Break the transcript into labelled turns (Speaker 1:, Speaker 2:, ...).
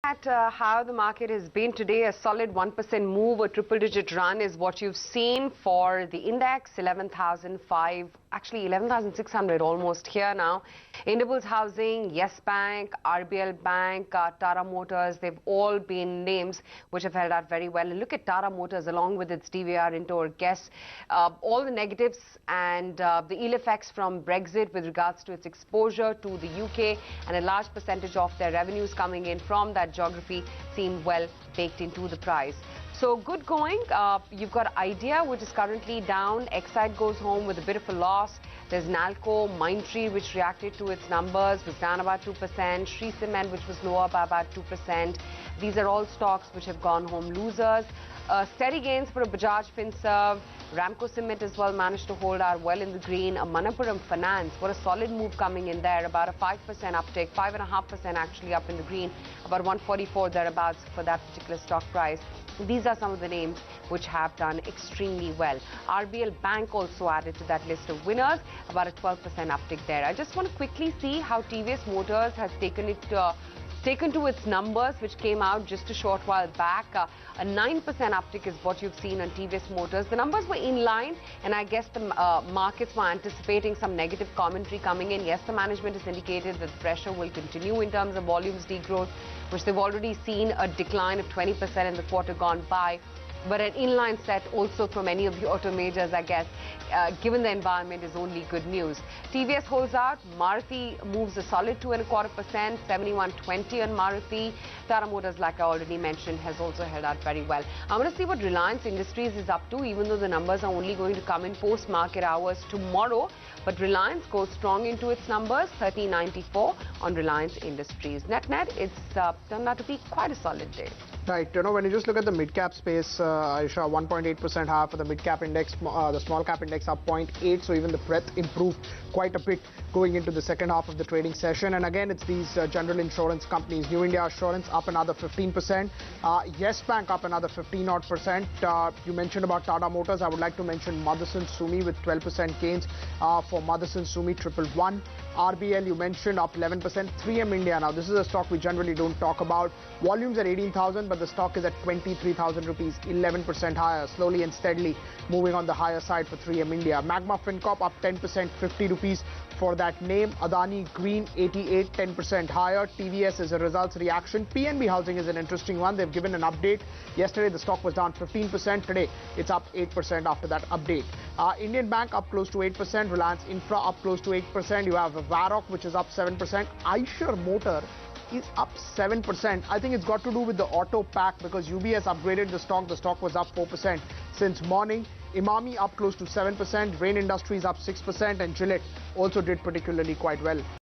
Speaker 1: At how the market has been today, a solid 1% move, a triple-digit run is what you've seen for the index, 11,005, actually 11,600 almost here now. Indiabulls Housing, Yes Bank, RBL Bank, Tata Motors, they've all been names which have held out very well. And look at Tata Motors along with its DVR into our guess, all the negatives and the ill effects from Brexit with regards to its exposure to the UK and a large percentage of their revenues coming in from that geography seem well baked into the price. So good going. You've got Idea, which is currently down. Exide goes home with a bit of a loss. There's Nalco, Mindtree, which reacted to its numbers, was down about 2%. Shree Cement, which was lower by about 2%. These are all stocks which have gone home losers. Steady gains for a Bajaj Finserv. Ramco Cement as well managed to hold out well in the green. A Manappuram Finance, what a solid move coming in there. About a 5% uptick, 5.5% actually up in the green. About 144 thereabouts for that particular stock price. These are some of the names which have done extremely well. RBL Bank also added to that list of winners, about a 12% uptick there. I just want to quickly see how TVS Motors has taken to its numbers, which came out just a short while back. A 9% uptick is what you've seen on TVS Motors. The numbers were in line, and I guess the markets were anticipating some negative commentary coming in. Yes, the management has indicated that the pressure will continue in terms of volumes degrowth, which they've already seen a decline of 20% in the quarter gone by. But an inline set also from any of the auto majors, I guess, given the environment, is only good news. TVS holds out. Maruti moves a solid 2.25%, 71.20 on Maruti. Tata Motors, like I already mentioned, has also held out very well. I'm going to see what Reliance Industries is up to, even though the numbers are only going to come in post-market hours tomorrow. But Reliance goes strong into its numbers, 1394 on Reliance Industries. Net-net, it's turned out to be quite a solid day.
Speaker 2: Right, when you just look at the mid-cap space, Aisha, 1.8% higher for the mid-cap index, the small-cap index up 0.8, so even the breadth improved quite a bit going into the second half of the trading session. And again, it's these general insurance companies. New India Assurance up another 15%, Yes Bank up another 15-odd%. You mentioned about Tata Motors. I would like to mention Motherson Sumi with 12% gains for Motherson Sumi 111. RBL, you mentioned, up 11%. 3M India, now this is a stock we generally don't talk about. Volumes at 18,000, but the stock is at 23,000 rupees, 11% higher, slowly and steadily moving on the higher side for 3M India. Magma Fincorp up 10%, 50 rupees for that name. Adani Green 88, 10% higher. TVS is a results reaction. PNB Housing is an interesting one. They've given an update. Yesterday the stock was down 15%. Today it's up 8% after that update. Indian Bank up close to 8%. Reliance Infra up close to 8%. You have Varroc, which is up 7%. Eicher Motor is up 7%. I think it's got to do with the auto pack because UBS upgraded the stock. The stock was up 4% since morning. Imami up close to 7%. Rain Industries up 6%, and Gillette also did particularly quite well.